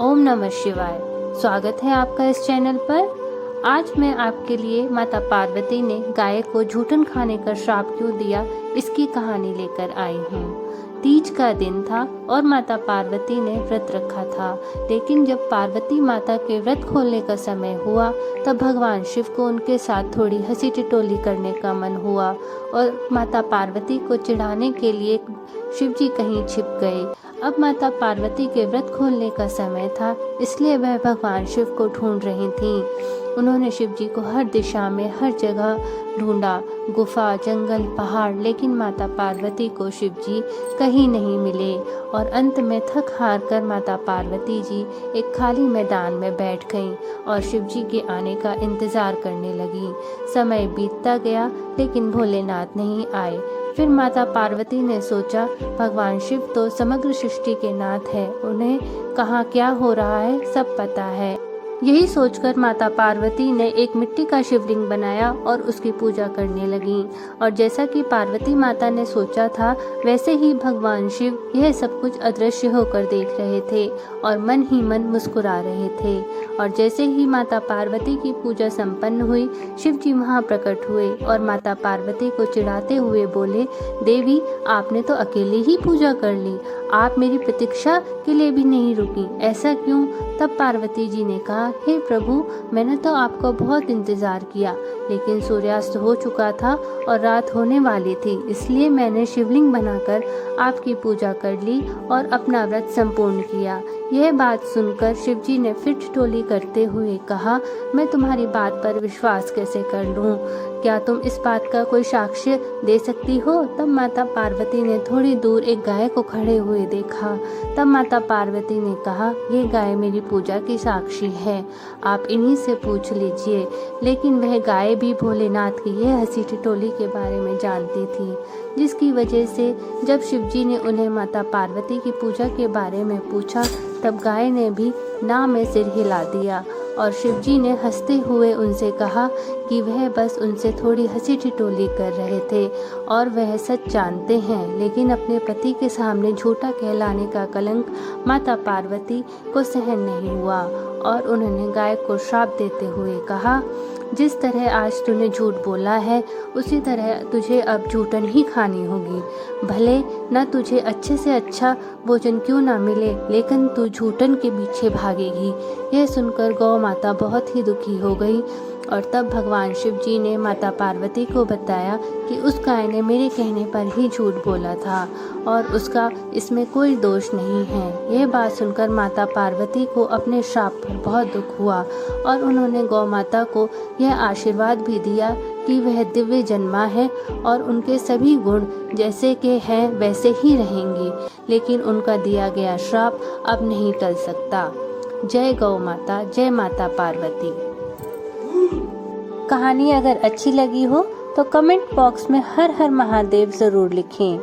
ओम नमः शिवाय। स्वागत है आपका इस चैनल पर। आज मैं आपके लिए माता पार्वती ने गाय को झूठन खाने का श्राप क्यों दिया, इसकी कहानी लेकर आई हूँ। तीज का दिन था और माता पार्वती ने व्रत रखा था, लेकिन जब पार्वती माता के व्रत खोलने का समय हुआ तब भगवान शिव को उनके साथ थोड़ी हंसी टिटोली करने का मन हुआ और माता पार्वती को चिढ़ाने के लिए शिव जी कहीं छिप गए। अब माता पार्वती के व्रत खोलने का समय था, इसलिए वह भगवान शिव को ढूंढ रही थीं। उन्होंने शिव जी को हर दिशा में हर जगह ढूंढा, गुफा, जंगल, पहाड़, लेकिन माता पार्वती को शिव जी कहीं नहीं मिले और अंत में थक हार कर माता पार्वती जी एक खाली मैदान में बैठ गईं और शिव जी के आने का इंतजार करने लगी। समय बीतता गया लेकिन भोलेनाथ नहीं आए। फिर माता पार्वती ने सोचा, भगवान शिव तो समग्र सृष्टि के नाथ हैं, उन्हें कहाँ क्या हो रहा है सब पता है। यही सोचकर माता पार्वती ने एक मिट्टी का शिवलिंग बनाया और उसकी पूजा करने लगीं। और जैसा कि पार्वती माता ने सोचा था वैसे ही भगवान शिव यह सब कुछ अदृश्य होकर देख रहे थे और मन ही मन मुस्कुरा रहे थे। और जैसे ही माता पार्वती की पूजा संपन्न हुई, शिव जी वहाँ प्रकट हुए और माता पार्वती को चिढ़ाते हुए बोले, देवी आपने तो अकेले ही पूजा कर ली, आप मेरी प्रतीक्षा के लिए भी नहीं रुकी, ऐसा क्यों? तब पार्वती जी ने कहा, हे प्रभु, मैंने तो आपका बहुत इंतजार किया, लेकिन सूर्यास्त हो चुका था और रात होने वाली थी, इसलिए मैंने शिवलिंग बनाकर आपकी पूजा कर ली और अपना व्रत संपूर्ण किया। यह बात सुनकर शिव जी ने फिर ठिठोली करते हुए कहा, मैं तुम्हारी बात पर विश्वास कैसे कर लूं? क्या तुम इस बात का कोई साक्ष्य दे सकती हो? तब माता पार्वती ने थोड़ी दूर एक गाय को खड़े हुए देखा। तब माता पार्वती ने कहा, ये गाय मेरी पूजा की साक्षी है, आप इन्हीं से पूछ लीजिए। लेकिन वह गाय भी भोलेनाथ की यह हंसी टिटोली के बारे में जानती थी, जिसकी वजह से जब शिव जी ने उन्हें माता पार्वती की पूजा के बारे में पूछा तब गाय ने भी ना में सिर हिला दिया और शिव जी ने हंसते हुए उनसे कहा कि वह बस उनसे थोड़ी हंसी ठिठोली कर रहे थे और वह सच जानते हैं, लेकिन अपने पति के सामने झूठा कहलाने का कलंक माता पार्वती को सहन नहीं हुआ और उन्होंने गाय को श्राप देते हुए कहा, जिस तरह आज तूने झूठ बोला है उसी तरह तुझे अब झूठन ही खानी होगी। भले न तुझे अच्छे से अच्छा भोजन क्यों ना मिले, लेकिन तू झूठन के पीछे भागेगी। यह सुनकर गौ माता बहुत ही दुखी हो गई और तब भगवान शिव जी ने माता पार्वती को बताया कि उस गाय ने मेरे कहने पर ही झूठ बोला था और उसका इसमें कोई दोष नहीं है। यह बात सुनकर माता पार्वती को अपने श्राप पर बहुत दुख हुआ और उन्होंने गौ माता को यह आशीर्वाद भी दिया कि वह दिव्य जन्मा है और उनके सभी गुण जैसे के हैं वैसे ही रहेंगे, लेकिन उनका दिया गया श्राप अब नहीं टल सकता। जय गौ माता, जय माता पार्वती। कहानी अगर अच्छी लगी हो तो कमेंट बॉक्स में हर हर महादेव जरूर लिखें।